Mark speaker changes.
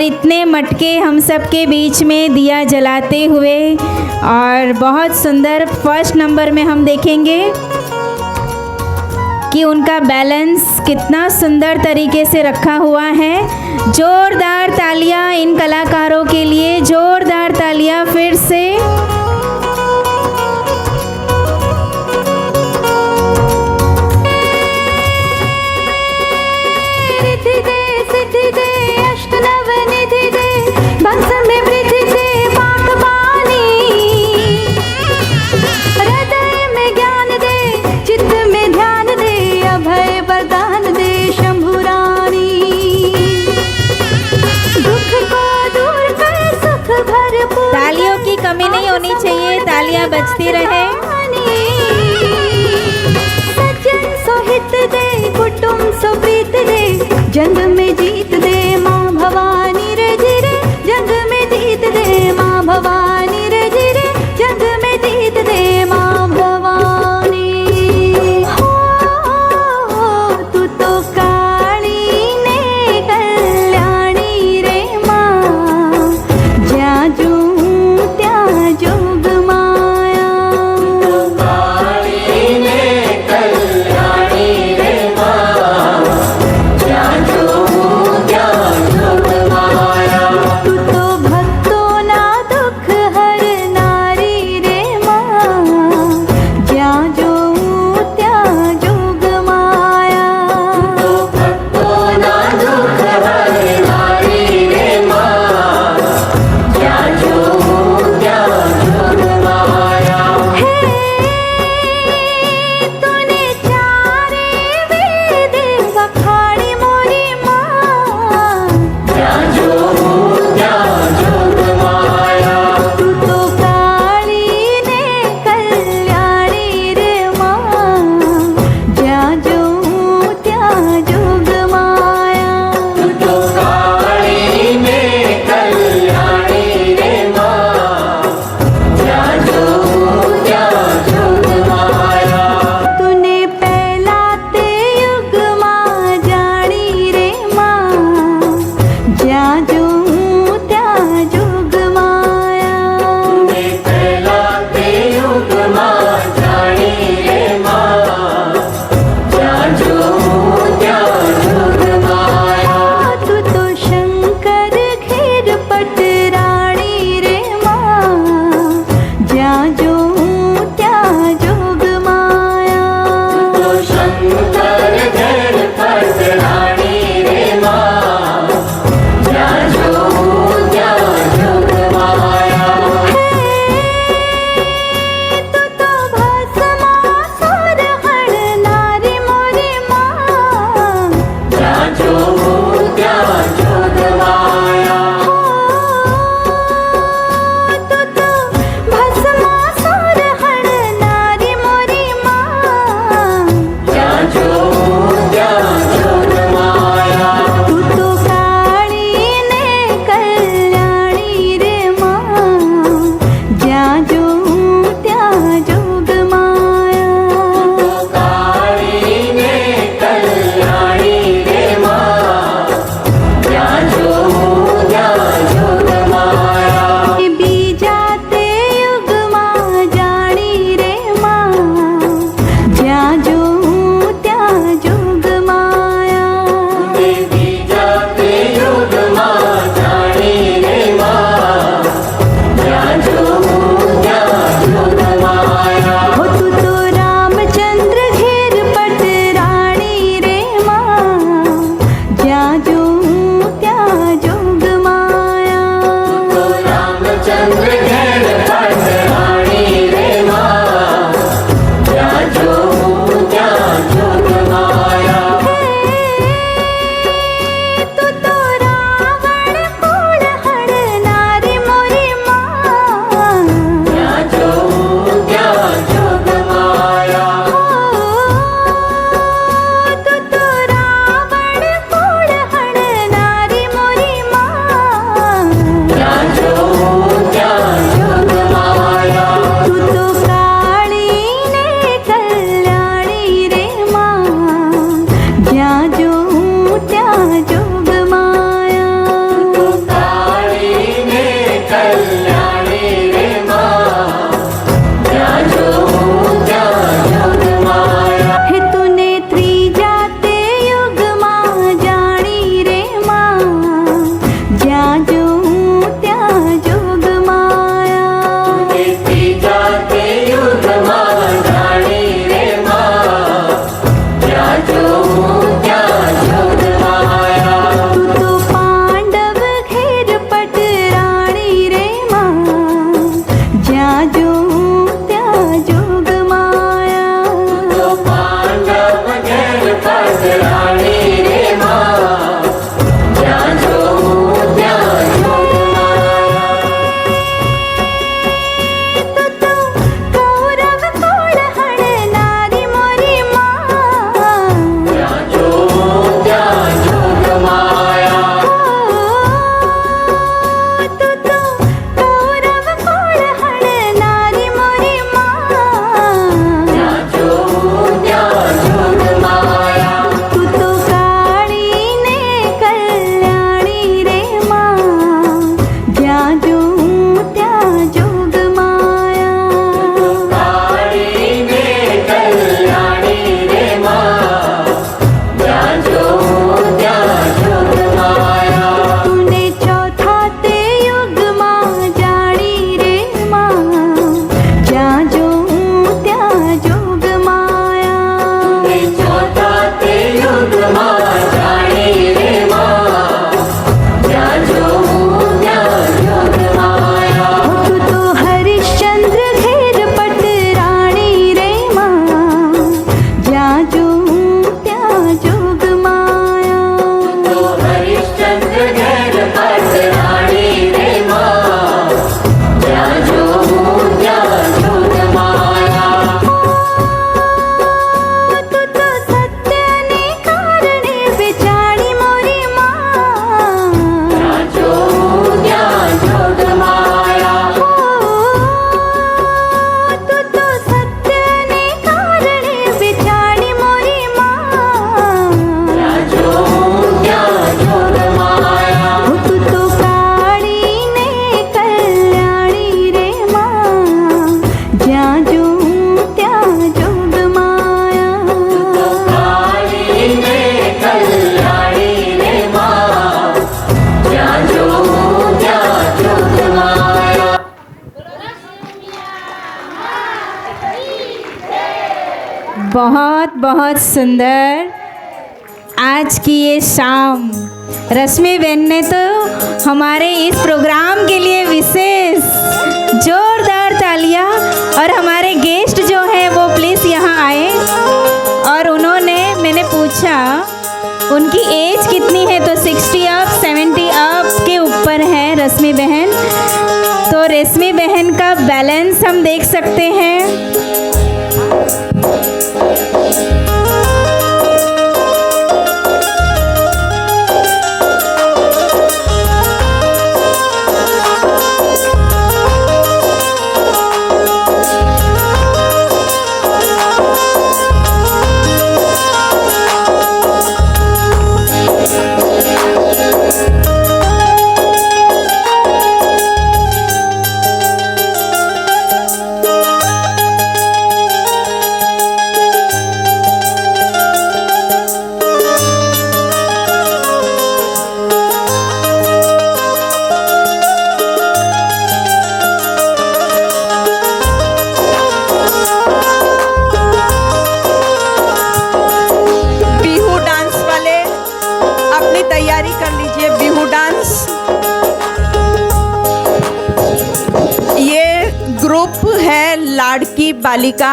Speaker 1: इतने मटके हम सब के बीच में दिया जलाते हुए और बहुत सुंदर फर्स्ट नंबर में हम देखेंगे कि उनका बैलेंस कितना सुंदर तरीके से रखा हुआ है। जोरदार तालियां इन कलाकारों के लिए, जोरदार तालियां फिर से। तालियों की कमी नहीं होनी चाहिए, तालियां बजती रहे।
Speaker 2: सज्जन सोहित दे, कुटुंब सुप्रीत दे, जंग में जीत दे माँ भवानी रे जिरे, जंग में जीत दे माँ भवानी रे जिरे, जंग में जीत दे माँ भवानी। हो तू तो काली ने कल्याणी रे माँ, ज्या जू
Speaker 3: शंकर घेर पट रानी रे माँ, ज्या जो
Speaker 1: बहुत बहुत सुंदर आज की ये शाम रश्मि बहन ने तो हमारे इस प्रोग्राम के लिए विशेष जोरदार तालियां। और हमारे गेस्ट जो हैं वो प्लीज़ यहाँ आए। और उन्होंने, मैंने पूछा उनकी एज कितनी है तो 60 अप 70 अप के ऊपर है रश्मि बहन। तो रश्मि बहन का बैलेंस हम देख सकते हैं।
Speaker 3: तैयारी कर लीजिए। बिहू डांस ये ग्रुप है लाड़की बालिका